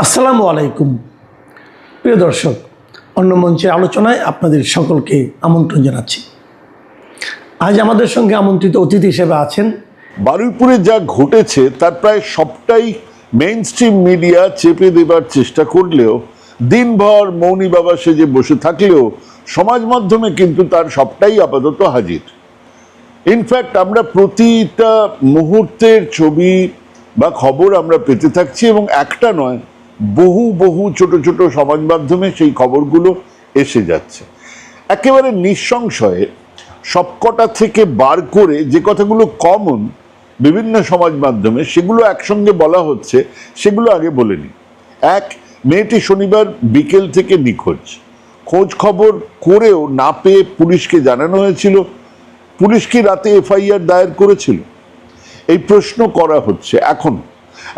আসসালামু আলাইকুম প্রিয় দর্শক, অন্য মঞ্চের আলোচনায় আপনাদের সকলকে আমন্ত্রণ জানাচ্ছি। আজ আমাদের সঙ্গে আমন্ত্রিত অতিথি হিসেবে আছেন বারুইপুরে যা ঘটেছে তার প্রায় সবটাই মেইন স্ট্রিম মিডিয়া চেপে দেবার চেষ্টা করলেও, দিনভর মৌনী বাবা সেজে বসে থাকলেও সমাজ মাধ্যমে কিন্তু তার সবটাই আপাতত হাজির। ইনফ্যাক্ট আমরা প্রতিটা মুহূর্তের ছবি বা খবর আমরা পেতে থাকছি, এবং একটা নয়, বহু বহু ছোট ছোট সমাজ মাধ্যমে সেই খবরগুলো এসে যাচ্ছে। একেবারে নিঃসংশয়ে সবকটা থেকে বার করে যে কথাগুলো কমন বিভিন্ন সমাজ মাধ্যমে, সেগুলো একসঙ্গে বলা হচ্ছে, সেগুলো আগে বলে নিই। এক, মেয়েটি শনিবার বিকেল থেকে নিখোঁজ। খোঁজ খবর করেও না পেয়ে পুলিশকে জানানো হয়েছিল। পুলিশ কি রাতে এফআইআর দায়ের করেছিল? এই প্রশ্ন করা হচ্ছে এখন।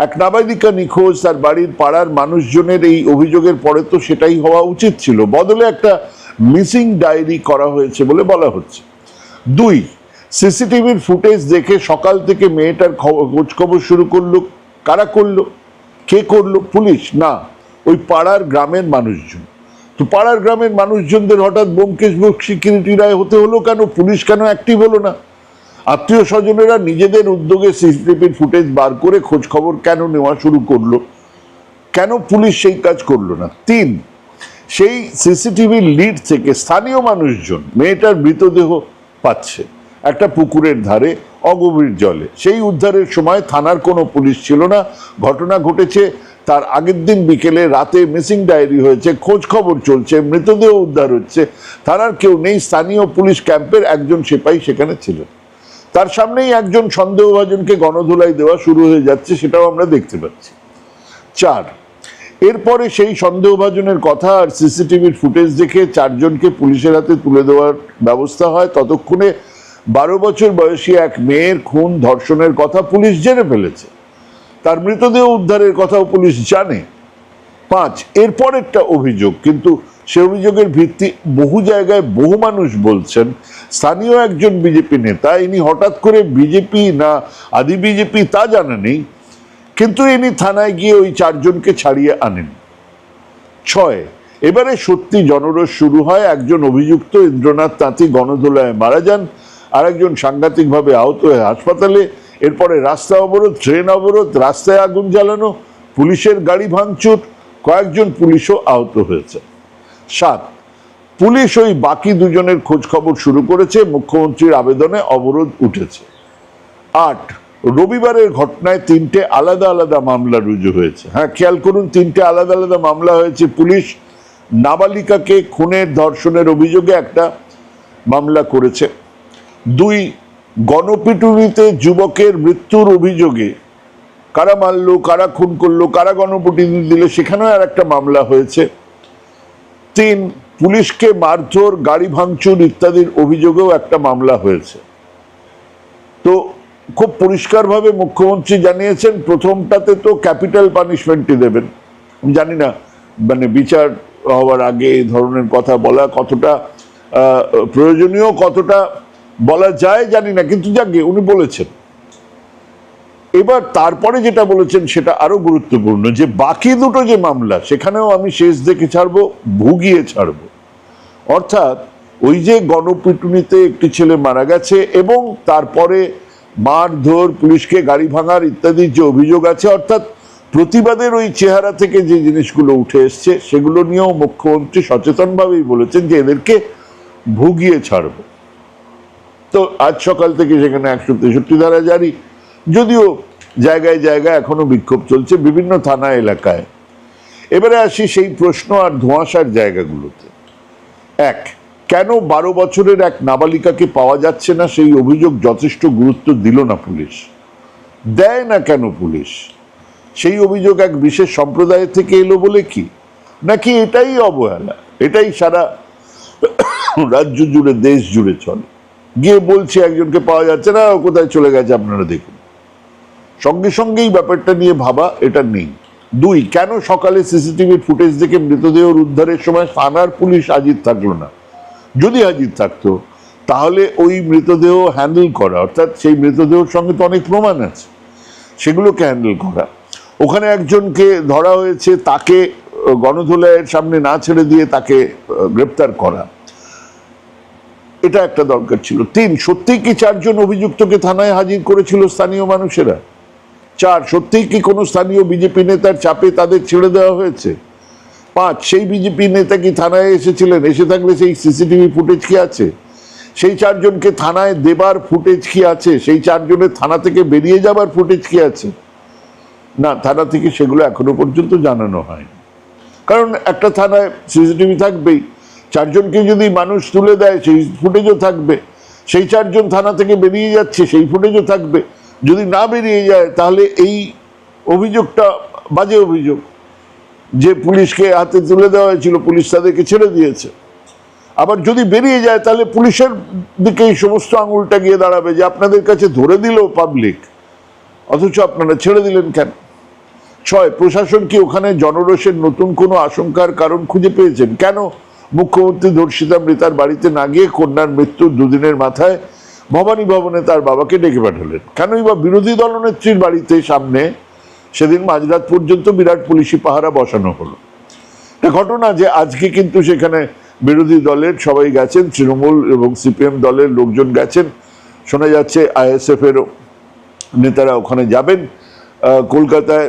এক নাবালিকা নিখোঁজ, তার বাড়ির পাড়ার মানুষজনের এই অভিযোগের পরে তো সেটাই হওয়া উচিত ছিল, বদলে একটা মিসিং ডায়েরি করা হয়েছে বলে বলা হচ্ছে। দুই, সিসিটিভির ফুটেজ দেখে সকাল থেকে মেয়েটার খোঁজ খবর শুরু করলো। কারা করলো? কে করলো? পুলিশ না, ওই পাড়ার গ্রামের মানুষজন। তো পাড়ার গ্রামের মানুষজনদের হঠাৎ ব্যোমকেশ সিকিউরিটি রায় হতে হলো কেন? পুলিশ কেন অ্যাক্টিভ হলো না? আত্মীয় স্বজনেরা নিজেদের উদ্যোগে সিসিটিভির ফুটেজ বার করে খোঁজ খবর কেন নেওয়া শুরু করলো? কেন পুলিশ সেই কাজ করলো না? তিন, সেই সিসিটিভির লিড থেকে স্থানীয় মানুষজন মেয়েটার মৃতদেহ পাচ্ছে একটা পুকুরের ধারে অগভীর জলে। সেই উদ্ধারের সময় থানার কোনো পুলিশ ছিল না। ঘটনা ঘটেছে তার আগের দিন বিকেলে। রাতে মিসিং ডায়েরি হয়েছে, খোঁজ খবর চলছে, মৃতদেহ উদ্ধার হচ্ছে, থানার কেউ নেই। স্থানীয় পুলিশ ক্যাম্পের একজন সিপাহী সেখানে ছিলেন। তার সামনেই একজন সন্দেহভাজনকে গণধোলাই দেওয়া শুরু হয়ে যাচ্ছে, সেটাও আমরা দেখতে পাচ্ছি। চার, এরপরে সেই সন্দেহভাজনের কথা আর সিসিটিভির ফুটেজ দেখে চারজনকে পুলিশের হাতে তুলে দেওয়ার ব্যবস্থা হয়। ততক্ষণে 12 বছর বয়সী এক মেয়ের খুন ধর্ষণের কথা পুলিশ জেনে ফেলেছে। তার মৃতদেহ উদ্ধারের কথাও পুলিশ জানে। 5, এরপর একটা অভিযোগ, কিন্তু সে অভিযোগের ভিত্তি বহু জায়গায় বহু মানুষ বলছেন স্থানীয় একজন বিজেপি নেতা, ইনি হঠাৎ করে বিজেপি না আদি বিজেপি তা জানা নেই, কিন্তু ইনি থানায় গিয়ে ওই চারজনকে ছাড়িয়ে আনেন। 6, এবারে সত্যি জনরোষ শুরু হয়। একজন অভিযুক্ত ইন্দ্রনাথ তাঁতি গণধোলায় মারা যান, আর একজন সাংঘাতিকভাবে আহত হয়ে হাসপাতালে। এরপরে রাস্তা অবরোধ, ট্রেন অবরোধ, রাস্তায় আগুন জ্বালানো, পুলিশের গাড়ি ভাঙচুর, কয়েকজন পুলিশও আহত হয়েছে। 7, পুলিশ ওই বাকি দুজনের খোঁজ খবর শুরু করেছে। মুখ্যমন্ত্রীর আবেদনে অবরোধ উঠেছে। 8, রবিবারের ঘটনায় 3টে আলাদা আলাদা মামলা রুজু হয়েছে। হ্যাঁ, খেয়াল করুন, 3টে আলাদা আলাদা মামলা হয়েছে। পুলিশ নাবালিকাকে খুনের ধর্ষণের অভিযোগে একটা মামলা করেছে। 2, গণপিটুনিতে যুবকের মৃত্যুর অভিযোগে কারা মারলো, কারা খুন করলো, কারা গণপিটুনি দিলে, সেখানেও আর একটা মামলা হয়েছে। 3, পুলিশকে মারধর, গাড়ি ভাঙচুর ইত্যাদির অভিযোগেও একটা মামলা হয়েছে। তো খুব পরিষ্কারভাবে মুখ্যমন্ত্রী জানিয়েছেন প্রথমটাতে তো ক্যাপিটাল পানিশমেন্টই দেবেন। জানি না মানে বিচার হওয়ার আগে এই ধরনের কথা বলা কতটা প্রয়োজনীয়, কতটা বলা যায় জানি না, কিন্তু যাকে উনি বলেছেন। এবার তারপরে যেটা বলেছেন সেটা আরো গুরুত্বপূর্ণ, যে বাকি দুটো যে মামলা, সেখানেও আমি শেষ দেখে ছাড়বো, ভুগিয়ে ছাড়বো। অর্থাৎ ওই যে গণপিটুনিতে একটি ছেলে মারা গেছে এবং তারপরে মারধর, পুলিশকে গাড়ি ভাঙার ইত্যাদির যে অভিযোগ আছে, অর্থাৎ প্রতিবাদের ওই চেহারা থেকে যে জিনিসগুলো উঠে এসছে, সেগুলো নিয়েও মুখ্যমন্ত্রী সচেতনভাবেই বলেছেন যে এদেরকে ভুগিয়ে ছাড়ব। তো আজ সকাল থেকে সেখানে 163 ধারা জারি, যদিও জায়গায় জায়গায় এখনো বিক্ষোভ চলছে বিভিন্ন থানা এলাকায়। এবারে আসি সেই প্রশ্ন আর ধোঁয়াশার জায়গাগুলোতে। 1, কেন 12 বছরের এক নাবালিকাকে পাওয়া যাচ্ছে না, সেই অভিযোগ যথেষ্ট গুরুত্ব দিল না পুলিশ। দেয় না কেন পুলিশ? সেই অভিযোগ এক বিশেষ সম্প্রদায় থেকে এলো বলে কি, নাকি এটাই অবহেলা? এটাই সারা রাজ্য জুড়ে, দেশ জুড়ে চলে। গিয়ে বলছে একজনকে পাওয়া যাচ্ছে না, কোথায় চলে গেছে আপনারা দেখুন, সঙ্গে সঙ্গেই ব্যাপারটা নিয়ে ভাবা এটা নেই। 2, কেন সকালে সিসিটিভির ফুটেজ দেখে মৃতদেহ উদ্ধারের সময় থানার পুলিশ হাজির থাকলো না? যদি হাজির থাকতো তাহলে ওই মৃতদেহ হ্যান্ডেল করা, অর্থাৎ সেই মৃতদেহের সঙ্গে তো অনেক প্রমাণ আছে, সেগুলোকে হ্যান্ডেল করা। ওখানে একজনকে ধরা হয়েছে, তাকে গণধোলাইয়ের সামনে না ছেড়ে দিয়ে তাকে গ্রেপ্তার করা, এটা একটা দরকার ছিল। 3, সত্যিই কি 4 জন অভিযুক্তকে থানায় হাজির করেছিল স্থানীয় মানুষেরা? 4, সত্যিই কি কোনো স্থানীয় বিজেপি নেতার চাপে তাদের ছেড়ে দেওয়া হয়েছে? 5, সেই বিজেপি নেতা কি থানায় এসেছিলেন? এসে থাকলে সেই সিসিটিভি ফুটেজ কি আছে? সেই 4 জনকে থানায় দেবার ফুটেজ কি আছে? সেই 4 জনের থানা থেকে বেরিয়ে যাবার ফুটেজ কি আছে? না, থানা থেকে সেগুলো এখনো পর্যন্ত জানানো হয়নি। কারণ একটা থানায় সিসিটিভি থাকবেই, 4 জনকে যদি মানুষ তুলে দেয় সেই ফুটেজও থাকবে, সেই 4 জন থানা থেকে বেরিয়ে যাচ্ছে সেই ফুটেজও থাকবে। যদি না বেরিয়ে যায় তাহলে এই অভিযোগটা বাজে অভিযোগ, যে পুলিশকে হাতে তুলে দেওয়া হয়েছিল, পুলিশ তাদেরকে ছেড়ে দিয়েছে। আবার যদি বেরিয়ে যায় তাহলে পুলিশের দিকে এই সমস্ত আঙুলটা গিয়ে দাঁড়াবে যে আপনাদের কাছে ধরে দিল পাবলিক, অথচ আপনারা ছেড়ে দিলেন কেন? 6, প্রশাসন কি ওখানে জনরোষের নতুন কোনো আশঙ্কার কারণ খুঁজে পেয়েছেন? কেন মুখ্যমন্ত্রী ধর্ষিতা মৃতার বাড়িতে না গিয়ে কন্যার মৃত্যুর 2 দিনের মাথায় ভবানী ভবনে তার বাবাকে ডেকে পাঠালেন? কেনই বা বিরোধী দলনেত্রীর বাড়িতে সামনে সেদিন মাঝরাত পর্যন্ত বিরাট পুলিশি পাহারা বসানো হলো? এটা ঘটনা যে আজকে কিন্তু সেখানে বিরোধী দলের সবাই গেছেন, তৃণমূল এবং সিপিএম দলের লোকজন গেছেন, শোনা যাচ্ছে আইএসএফ এর নেতারা ওখানে যাবেন। কলকাতায়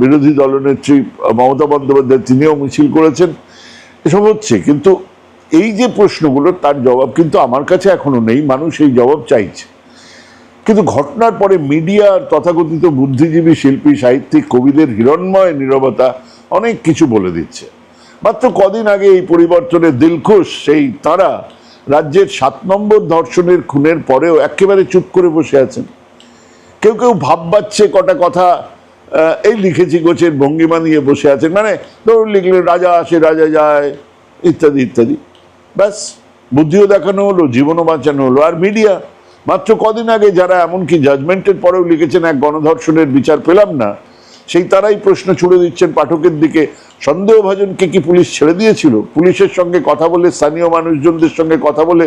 বিরোধী দলনেত্রী মমতা বন্দ্যোপাধ্যায় তিনিও মিছিল করেছেন। এসব হচ্ছে, কিন্তু এই যে প্রশ্নগুলো তার জবাব কিন্তু আমার কাছে এখনো নেই, মানুষ এই জবাব চাইছে। কিন্তু ঘটনার পরে মিডিয়ার তথাকথিত বুদ্ধিজীবী, শিল্পী, সাহিত্যিক, কবিদের হিরণ্ময় নীরবতা অনেক কিছু বলে দিচ্ছে। মাত্র কদিন আগে এই পরিবর্তনের দিলখুশ সেই তারা রাজ্যের 7 নম্বর ধর্ষণের খুনের পরেও একেবারে চুপ করে বসে আছেন। কেউ কেউ ভাববাচ্ছে কটা কথা, এই লিখেছি গোছের ভঙ্গিমা নিয়ে বসে আছেন, মানে ধরুন লিখলেন রাজা আসে রাজা যায় ইত্যাদি ইত্যাদি, ব্যাস বুদ্ধিও দেখানো হলো, জীবনও বাঁচানো হলো। আর মিডিয়া মাত্র কদিন আগে যারা এমনকি জাজমেন্টের পরেও লিখেছেন এক গণধর্ষণের বিচার পেলাম না, সেই তারাই প্রশ্ন ছুড়ে দিচ্ছেন পাঠকের দিকে, সন্দেহভাজনকে কি পুলিশ ছেড়ে দিয়েছিল? পুলিশের সঙ্গে কথা বলে, স্থানীয় মানুষজনদের সঙ্গে কথা বলে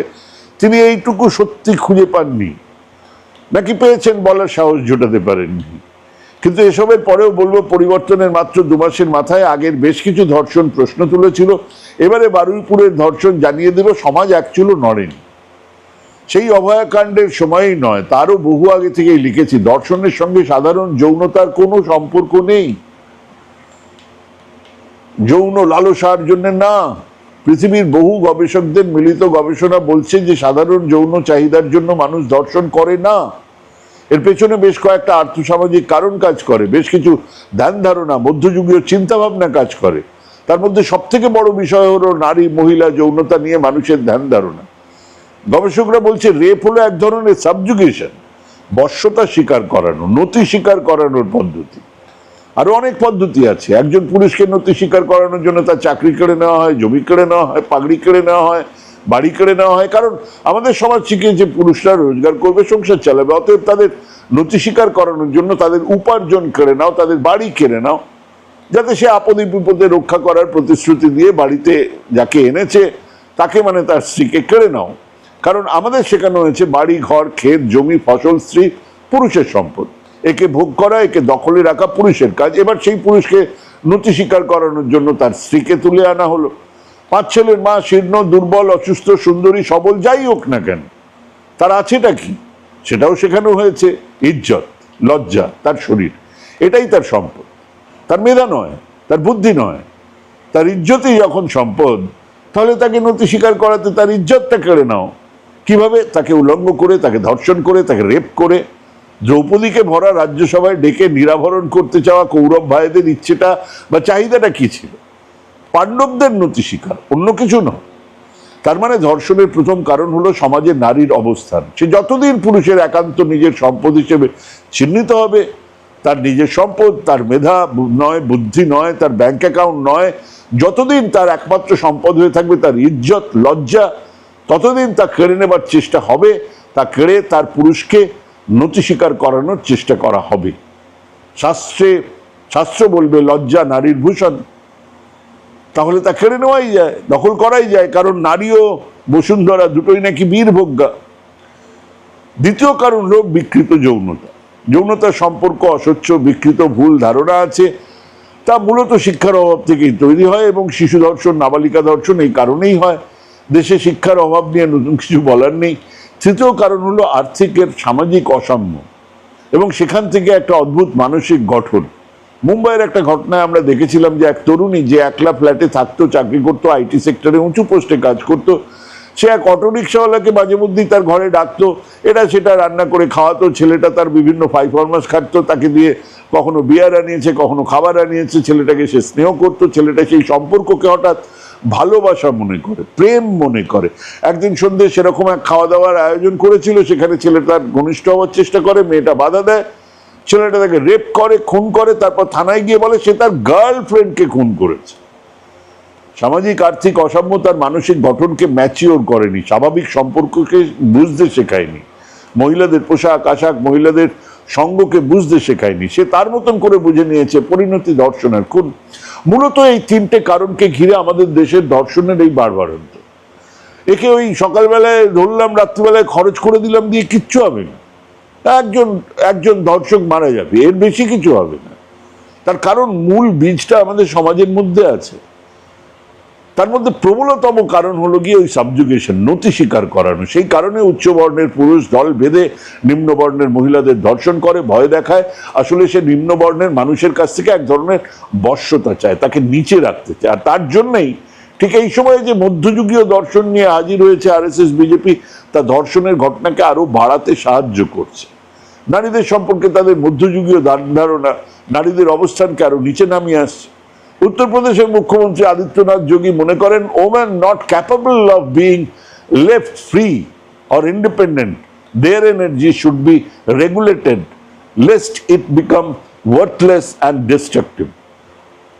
তিনি এইটুকু সত্যি খুঁজে পাননি, নাকি পেয়েছেন বলার সাহস জোটাতে পারেননি? কিন্তু এসবের পরেও বলবো, পরিবর্তনের মাত্র 2 মাসের মাথায় আগের বেশ কিছু ধর্ষণ প্রশ্ন তুলেছিল, এবারে বারুইপুরের ধর্ষণ জানিয়ে দিল সমাজ এক চুলো নড়েনি। সেই অভয়াকাণ্ডের সময়ই নয়, তারও বহু আগে থেকেই লিখেছি, ধর্ষণের সঙ্গে সাধারণ যৌনতার কোনো সম্পর্ক নেই। যৌন লালসার জন্য না, পৃথিবীর বহু গবেষকদের মিলিত গবেষণা বলছে যে সাধারণ যৌন চাহিদার জন্য মানুষ ধর্ষণ করে না। এর পেছনে বেশ কয়েকটা আর্থসামাজিক কারণ কাজ করে, বেশ কিছু ধ্যান ধারণা, মধ্যযুগীয় চিন্তা ভাবনা কাজ করে। তার মধ্যে সব থেকে বড় বিষয় হলো নারী মহিলা যৌনতা নিয়ে মানুষের ধ্যান ধারণা। গবেষকরা বলছে রেপ হলো এক ধরনের সাবজুগেশন, বশ্যতা স্বীকার করানো, নতি স্বীকার করানোর পদ্ধতি। আরো অনেক পদ্ধতি আছে। একজন পুরুষকে নতি স্বীকার করানোর জন্য তার চাকরি কেড়ে নেওয়া হয়, জমি কেড়ে নেওয়া হয়, পাগড়ি কেড়ে নেওয়া হয়, বাড়ি কেড়ে নেওয়া হয়, কারণ আমাদের সমাজ শিখিয়েছে পুরুষরা রোজগার করবে, সংসার চালাবে। অতএব তাদের নতি স্বীকার করানোর জন্য তাদের উপার্জন কেড়ে নাও, তাদের বাড়ি কেড়ে নাও, যাতে সে আপদে বিপদে রক্ষা করার প্রতিশ্রুতি দিয়ে বাড়িতে যাকে এনেছে তাকে, মানে তার স্ত্রীকে কেড়ে নাও। কারণ আমাদের শেখানো হয়েছে বাড়ি ঘর ক্ষেত জমি ফসল স্ত্রী পুরুষের সম্পদ, একে ভোগ করা, একে দখলে রাখা পুরুষের কাজ। এবার সেই পুরুষকে নতি স্বীকার করানোর জন্য তার স্ত্রীকে তুলে আনা হলো। 5 ছেলের মা, শীর্ণ, দুর্বল, অসুস্থ, সুন্দরী, সবল যাই হোক না কেন, তার আছেটা কি সেটাও শেখানো হয়েছে, ইজ্জত, লজ্জা, তার শরীর, এটাই তার সম্পদ। তার মেধা নয়, তার বুদ্ধি নয়, তার ইজ্জতই যখন সম্পদ, তাহলে তাকে নতি স্বীকার করাতে তার ইজ্জতটা কেড়ে নাও। কিভাবে? তাকে উলঙ্গ করে, তাকে ধর্ষণ করে, তাকে রেপ করে। দ্রৌপদীকে ভরা রাজ্যসভায় ডেকে নিরাভরণ করতে চাওয়া কৌরব ভাইদের ইচ্ছেটা বা চাহিদাটা কি ছিল? পাণ্ডবদের নতি স্বীকার, অন্য কিছু নয়। তার মানে ধর্ষণের প্রথম কারণ হলো সমাজে নারীর অবস্থান। সে যতদিন পুরুষের একান্ত নিজের সম্পদ হিসেবে চিহ্নিত হবে, তার নিজের সম্পদ, তার মেধা নয়, বুদ্ধি নয়, তার ব্যাংক অ্যাকাউন্ট নয়, যতদিন তার একমাত্র সম্পদ হয়ে থাকবে তার ইজ্জত, লজ্জা, ততদিন তা কেড়ে নেবার চেষ্টা হবে, তা কেড়ে তার পুরুষকে নতি স্বীকার করানোর চেষ্টা করা হবে। শাস্ত্র বলবে লজ্জা নারীর ভূষণ, তাহলে তা কেড়ে নেওয়াই যায়, দখল করাই যায়, কারণ নারী ও বসুন্ধরা দুটোই নাকি বীরভোগ্যা। দ্বিতীয় কারণ হলো বিকৃত যৌনতা। যৌনতার সম্পর্ক অস্বচ্ছ, বিকৃত, ভুল ধারণা আছে, তা মূলত শিক্ষার অভাব থেকেই তৈরি হয়, এবং শিশু ধর্ষণ, নাবালিকা ধর্ষণ এই কারণেই হয়। দেশে শিক্ষার অভাব নিয়ে নতুন কিছু বলার নেই। তৃতীয় কারণ হলো আর্থিকের সামাজিক অসাম্য, এবং সেখান থেকে একটা অদ্ভুত মানসিক গঠন। মুম্বাইয়ের একটা ঘটনায় আমরা দেখেছিলাম যে এক তরুণী যে একলা ফ্ল্যাটে থাকতো, চাকরি করতো, আইটি সেক্টরে উঁচু পোস্টে কাজ করতো, সে এক অটোরিক্সাওয়ালাকে মাঝে মধ্যেই তার ঘরে ডাকতো, এটা সেটা রান্না করে খাওয়াতো। ছেলেটা তার বিভিন্ন ফাইফরমাস খাটতো, তাকে দিয়ে কখনো বিয়ার আনিয়েছে, কখনো খাবার আনিয়েছে। ছেলেটাকে সে স্নেহ করতো, ছেলেটা সেই সম্পর্ককে হঠাৎ ভালোবাসা মনে করে, প্রেম মনে করে। একদিন সন্ধ্যে সেরকম এক খাওয়া দাওয়ার আয়োজন করেছিল, সেখানে ছেলে তার ঘনিষ্ঠ হওয়ার চেষ্টা করে, মেয়েটা বাধা দেয়, ছেলেটা তাকে রেপ করে, খুন করে, তারপর থানায় গিয়ে বলে সে তার গার্লফ্রেন্ডকে খুন করেছে। সামাজিক আর্থিক অসাম্য তার মানসিক গঠনকে ম্যাচিওর করেনি, স্বাভাবিক সম্পর্ককে বুঝতে শেখায়নি, মহিলাদের পোশাক আশাক, মহিলাদের সঙ্গকে বুঝতে শেখায়নি। সে তার মতন করে বুঝে নিয়েছে পরিণতি ধর্ষণের, খুন। মূলত এই তিনটে কারণকে ঘিরে আমাদের দেশের ধর্ষণের এই বাড়বাড়ন্ত। একে ওই সকালবেলায় ধরলাম, রাত্রিবেলায় খরচ করে দিলাম দিয়ে কিচ্ছু হবে না। একজন ধর্ষক মারা যাবে, এর বেশি কিছু হবে না। তার কারণ মূল বীজটা আমাদের সমাজের মধ্যে আছে। তার মধ্যে প্রবলতম কারণ হলো গিয়ে ওই সাবজুগেশন, নতি স্বীকার করানো। সেই কারণে উচ্চ বর্ণের পুরুষ দল বেঁধে নিম্ন বর্ণের মহিলাদের ধর্ষণ করে, ভয় দেখায়। আসলে সে নিম্ন বর্ণের মানুষের কাছ থেকে এক ধরনের বশ্যতা চায়, তাকে নিচে রাখতে চায়। আর তার জন্যই ঠিক এই সময়ে যে মধ্যযুগীয় দর্শন নিয়ে হাজির হয়েছে আরএসএস বিজেপি, তা ধর্ষণের ঘটনাকে আরো বাড়াতে সাহায্য করছে। নারীদের সম্পর্কে তাদের মধ্যযুগীয় ধারণা নারীদের অবস্থানকে আরো নিচে নামিয়ে আসছে। উত্তরপ্রদেশের মুখ্যমন্ত্রী আদিত্যনাথ যোগী মনে করেন, woman not capable of being left free or independent, their energy should be regulated lest it become worthless and destructive.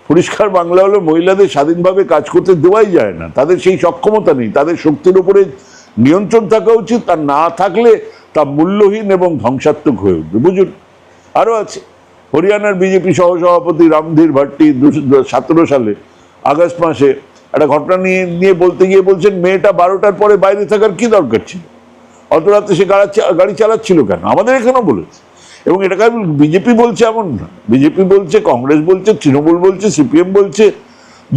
পরিষ্কার বাংলা হলো, মহিলাদের স্বাধীনভাবে কাজ করতে দেওয়াই যায় না, তাদের সেই সক্ষমতা নেই। তাদের শক্তির উপরে নিয়ন্ত্রণ থাকা উচিত, তার না থাকলে তা মূল্যহীন এবং ধ্বংসাত্মক হয়ে উঠবে। বুঝুন, আরো আছে। হরিয়ানার বিজেপি সহসভাপতি রামধীর ভাট্টি 2017 সালে আগস্ট মাসে একটা ঘটনা নিয়ে বলতে গিয়ে বলছেন, মেয়েটা 12টার পরে বাইরে থাকার কি দরকার ছিল, অত রাতে সে গাড়ি চালাচ্ছিল কেন? আমাদের এখানেও বলেছে। এবং এটাকে বিজেপি বলছে এমন না, বিজেপি বলছে, কংগ্রেস বলছে, তৃণমূল বলছে, সিপিএম বলছে,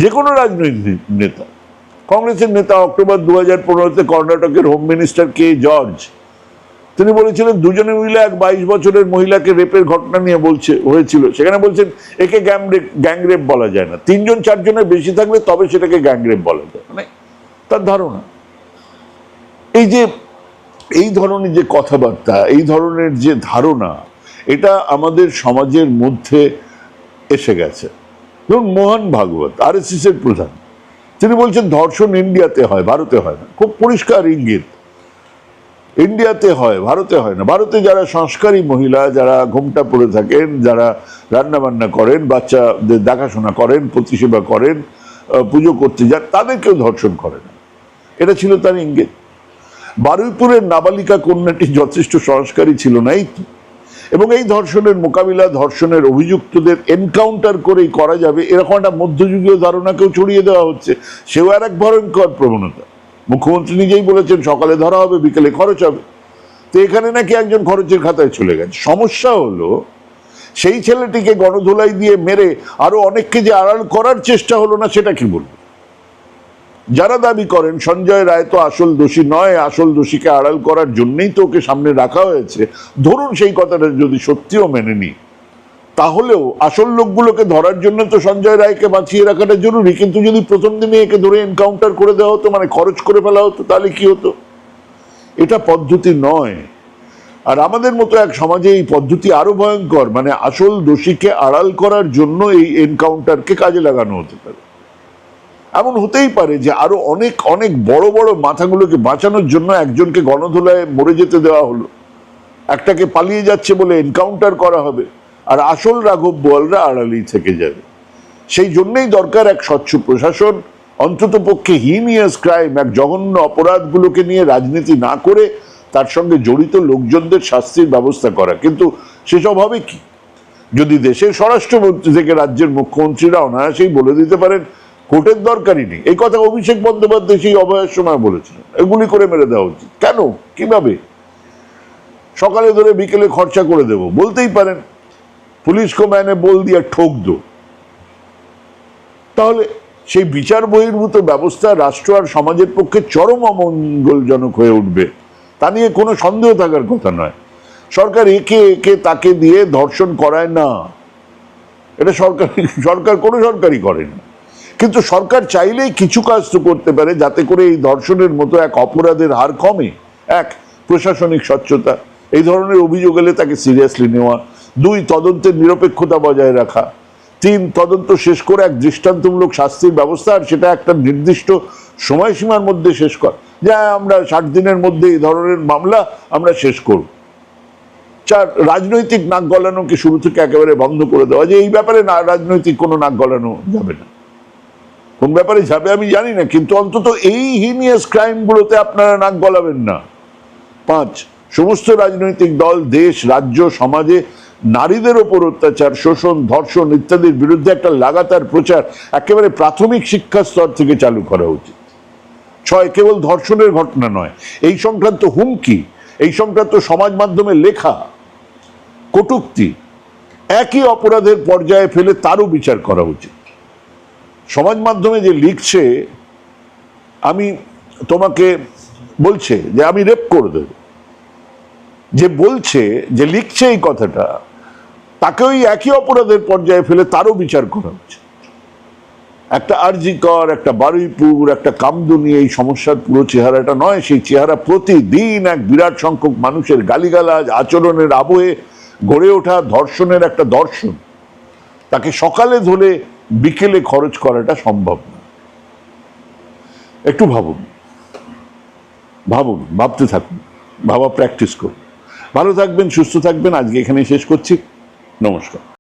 যে কোনো রাজনৈতিক নেতা। কংগ্রেসের নেতা অক্টোবর 2015-তে কর্ণাটকের হোম মিনিস্টার কে জর্জ, তিনি বলেছিলেন দুজনে মিলে এক 22 বছরের মহিলাকে রেপের ঘটনা নিয়ে হয়েছিল। সেখানে বলছেন একে গ্যাংরেপ বলা যায় না, 3-4 বেশি থাকলে তবে সেটাকে গ্যাংরেপ বলা যায়। মানে তার ধারণা এই ধরনের যে কথাবার্তা, এই ধরনের যে ধারণা, এটা আমাদের সমাজের মধ্যে এসে গেছে। ধরুন মোহন ভাগবত, আরএসএস এর প্রধান, তিনি বলছেন ধর্ষণ ইন্ডিয়াতে হয়, ভারতে হয় না। খুব পরিষ্কার ইঙ্গিত, ইন্ডিয়াতে হয়, ভারতে হয় না। ভারতে যারা সংস্কারী মহিলা, যারা ঘোমটা পরে থাকেন, যারা রান্না বান্না করেন, বাচ্চাদের দেখাশোনা করেন, প্রতিসেবা করেন, পুজো করতে যান, তাদেরকেও ধর্ষণ করে না। এটা ছিল তার ইঙ্গিত। বারুইপুরের নাবালিকা কন্যাটি যথেষ্ট সংস্কারী ছিল না, এবং এই ধর্ষণের মোকাবিলা, ধর্ষণের অভিযুক্তদের এনকাউন্টার করেই করা যাবে, এরকম একটা মধ্যযুগীয় ধারণাকেও ছড়িয়ে দেওয়া হচ্ছে। সেও আর এক ভয়ঙ্কর প্রবণতা। মুখ্যমন্ত্রী নিজেই বলেছেন সকালে ধরা হবে, বিকেলে খরচ হবে। তো এখানে নাকি একজন খরচের খাতায় চলে গেছে। সমস্যা হলো, সেই ছেলেটিকে গণধোলাই দিয়ে মেরে আরো অনেককে যে আড়াল করার চেষ্টা হলো না, সেটা কি বলবো? যারা দাবি করেন সঞ্জয় রায় তো আসল দোষী নয়, আসল দোষীকে আড়াল করার জন্যই তো ওকে সামনে রাখা হয়েছে, ধরুন সেই কথাটা যদি সত্যিও মেনে নিই, তাহলেও আসল লোকগুলোকে ধরার জন্য তো সঞ্জয় রায়কে বাঁচিয়ে রাখাটা জরুরি। কিন্তু যদি প্রথম দিনে একে ধরে এনকাউন্টার করে দেওয়া হতো, মানে খরচ করে ফেলা হতো, তাহলে কি হতো? এটা পদ্ধতি নয়। আর আমাদের মতো এক সমাজে এই পদ্ধতি আরো ভয়ঙ্কর, মানে আসল দোষীকে আড়াল করার জন্য এই এনকাউন্টারকে কাজে লাগানো হতে পারে। এমন হতেই পারে যে আরো অনেক অনেক বড় বড় মাথাগুলোকে বাঁচানোর জন্য একজনকে গণধোলায় মরে যেতে দেওয়া হলো, একটাকে পালিয়ে যাচ্ছে বলে এনকাউন্টার করা হবে, আর আসল রাঘব বোয়ালরা আড়ালেই থেকে যাবে। সেই জন্যই দরকার এক স্বচ্ছ প্রশাসন, অন্তত পক্ষে হিনিয়াস ক্রাইম, এক জঘন্য অপরাধগুলোকে নিয়ে রাজনীতি না করে তার সঙ্গে জড়িত লোকজনদের শাস্তির ব্যবস্থা করা। কিন্তু সেসব হবে কি যদি দেশের স্বরাষ্ট্রমন্ত্রী থেকে রাজ্যের মুখ্যমন্ত্রীরা অনায়াসেই বলে দিতে পারেন কোর্টের দরকারই নেই। এই কথা অভিষেক বন্দ্যোপাধ্যায় সেই অভয়ের সময় বলেছিলেন, এগুলি করে মেরে দেওয়া উচিত। কেন, কিভাবে? সকালে ধরে বিকেলে খরচা করে দেব, বলতেই পারেন পুলিশ কো ম্যানে বল দিয়া ঠোক দো। তাহলে সেই বিচার বহির্ভূত ব্যবস্থা রাষ্ট্র আর সমাজের পক্ষে চরম অমঙ্গলজনক হয়ে উঠবে, তা নিয়ে কোনো সন্দেহ থাকার কথা নয়। সরকার একে একে তাকে দিয়ে ধর্ষণ করায় না, এটা সরকার কোনো সরকারই করে না। কিন্তু সরকার চাইলেই কিছু কাজ তো করতে পারে যাতে করে এই ধর্ষণের মতো এক অপরাধের হার কমে। এক, প্রশাসনিক স্বচ্ছতা, এই ধরনের অভিযোগ এলে তাকে সিরিয়াসলি নেওয়া। দুই, তদন্তের নিরপেক্ষতা বজায় রাখা। তিন, তদন্ত শেষ করে এক দৃষ্টান্তমূলক শাস্তির ব্যবস্থা, আর সেটা একটা নির্দিষ্ট সময়সীমার মধ্যে শেষ কর, যা আমরা 60 দিনের মধ্যে এই ধরনের মামলা আমরা শেষ করব। চার, রাজনৈতিক নাক গলানোকে শুরু থেকে একেবারে বন্ধ করে দেওয়া, যে এই ব্যাপারে না রাজনৈতিক কোনো নাক গলানো যাবে না। কোন ব্যাপারে যাবে আমি জানি না, কিন্তু অন্তত এই হিনিয়াস ক্রাইমগুলোতে আপনারা নাক গলাবেন না। পাঁচ, সমস্ত রাজনৈতিক দল দেশ, রাজ্য, সমাজে নারীদের ওপর অত্যাচার, শোষণ, ধর্ষণ ইত্যাদির বিরুদ্ধে একটা লাগাতার প্রচার একেবারে প্রাথমিক শিক্ষা স্তর থেকে চালু করা উচিত। ছয়, কেবল ধর্ষণের ঘটনা নয়, এই সংক্রান্ত হুমকি, এই সংক্রান্ত সমাজ মাধ্যমে লেখা কটূক্তি একই অপরাধের পর্যায়ে ফেলে তারও বিচার করা উচিত। সমাজ মাধ্যমে যে লিখছে আমি তোমাকে বলছে যে আমি রেপ করে দেব, যে বলছে যে লিখছে এই কথাটা, তাকে ওই একই অপরাধের পর্যায়ে ফেলে তারও বিচার করা উচিত। একটা আরজিকর, একটা বারুইপুর, একটা কামদুনি এই সমস্যার পুরো চেহারাটা নয়, সেই চেহারা প্রতিদিন এক বিরাট সংখ্যক মানুষের গালিগালাজ, আচরণের আবহে গড়ে ওঠা ধর্ষণের একটা দর্শন। তাকে সকালে ধরে বিকেলে খরচ করাটা সম্ভব না। একটু ভাবুন, ভাবতে থাকুন, ভাবা প্র্যাকটিস করুন। ভালো থাকবেন, সুস্থ থাকবেন। আজকে এখানে শেষ করছি। নমস্কার।